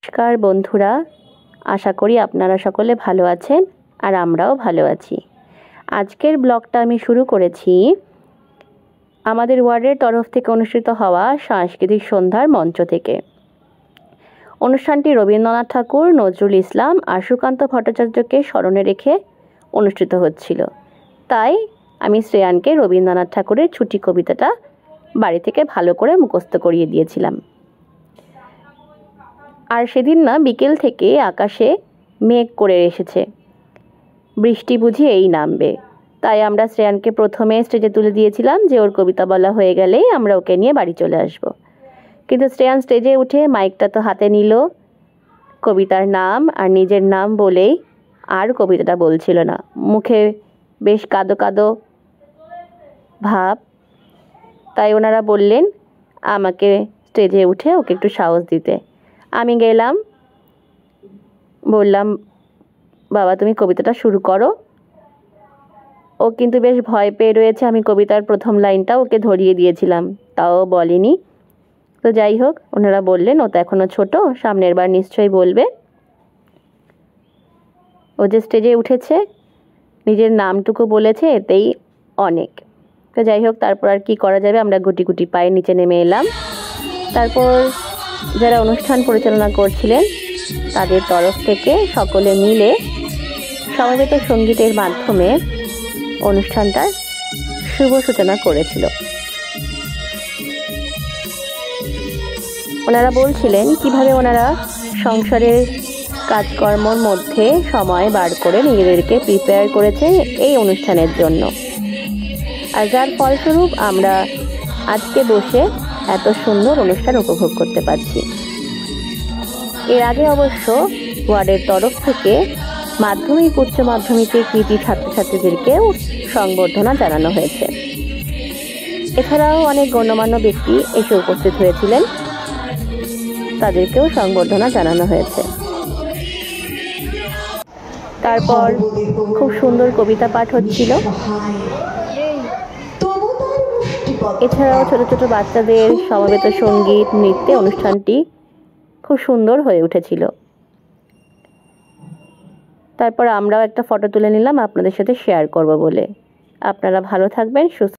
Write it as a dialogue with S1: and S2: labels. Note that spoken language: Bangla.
S1: নমস্কার বন্ধুরা, আশা করি আপনারা সকলে ভালো আছেন আর আমরাও ভালো আছি। আজকের ব্লগটা আমি শুরু করেছি আমাদের ওয়ার্ডের তরফ থেকে অনুষ্ঠিত হওয়া সাংস্কৃতিক সন্ধ্যার মঞ্চ থেকে। অনুষ্ঠানটি রবীন্দ্রনাথ ঠাকুর, নজরুল ইসলাম আর সুকান্ত ভট্টাচার্যকে স্মরণে রেখে অনুষ্ঠিত হচ্ছিল। তাই আমি শ্রেয়ানকে রবীন্দ্রনাথ ঠাকুরের ছুটি কবিতাটা বাড়ি থেকে ভালো করে মুখস্থ করিয়ে দিয়েছিলাম। আর সেদিন না বিকেল থেকে আকাশে মেঘ করে এসেছে, বৃষ্টি বুঝি এই নামবে। তাই আমরা শ্রেয়ানকে প্রথমে স্টেজে তুলে দিয়েছিলাম যে ওর কবিতা বলা হয়ে গেলেই আমরা ওকে নিয়ে বাড়ি চলে আসব। কিন্তু শ্রেয়ান স্টেজে উঠে মাইকটা তো হাতে নিল, কবিতার নাম আর নিজের নাম বলেই আর কবিতাটা বলছিল না। মুখে বেশ কাঁদো কাঁদো ভাব। তাই ওনারা বললেন আমাকে স্টেজে উঠে ওকে একটু সাহস দিতে। আমি গেলাম, বললাম বাবা তুমি কবিতাটা শুরু করো। ও কিন্তু বেশ ভয় পেয়ে রয়েছে। আমি কবিতার প্রথম লাইনটা ওকে ধরিয়ে দিয়েছিলাম, তাও বলেনি। তো যাই হোক, ওনারা বললেন ও তো এখনও ছোট, সামনের বার নিশ্চয়ই বলবে। ও যে স্টেজে উঠেছে, নিজের নামটুকু বলেছে, এতেই অনেক। তো যাই হোক, তারপর আর কি করা যাবে, আমরা গুটি গুটি পায়ে নিচে নেমে এলাম। তারপর যারা অনুষ্ঠান পরিচালনা করছিলেন তাদের তরফ থেকে সকলে মিলে সমবেত সঙ্গীতের মাধ্যমে অনুষ্ঠানটার শুভ সূচনা করেছিল। ওনারা বলছিলেন কিভাবে ওনারা সংসারের কাজকর্মর মধ্যে সময় বার করে নিজেদেরকে প্রিপেয়ার করেছে এই অনুষ্ঠানের জন্য, আর যার ফলস্বরূপ আমরা আজকে বসে এত সুন্দর অনুষ্ঠান উপভোগ করতে পারছি। এর আগে অবশ্য ওয়ার্ডের তরফ থেকে মাধ্যমিক উচ্চ মাধ্যমিকের কৃতী ছাত্রছাত্রীদেরকেও সংবর্ধনা জানানো হয়েছে। এছাড়াও অনেক গণ্যমান্য ব্যক্তি এসে উপস্থিত হয়েছিলেন, তাদেরকেও সংবর্ধনা জানানো হয়েছে। তারপর খুব সুন্দর কবিতা পাঠ হচ্ছিল। এছাড়াও ছোট ছোট বাচ্চাদের সমবেত সঙ্গীত নৃত্যে অনুষ্ঠানটি খুব সুন্দর হয়ে উঠেছিল। তারপর আমরাও একটা ফটো তুলে নিলাম আপনাদের সাথে শেয়ার করব বলে। আপনারা ভালো থাকবেন, সুস্থ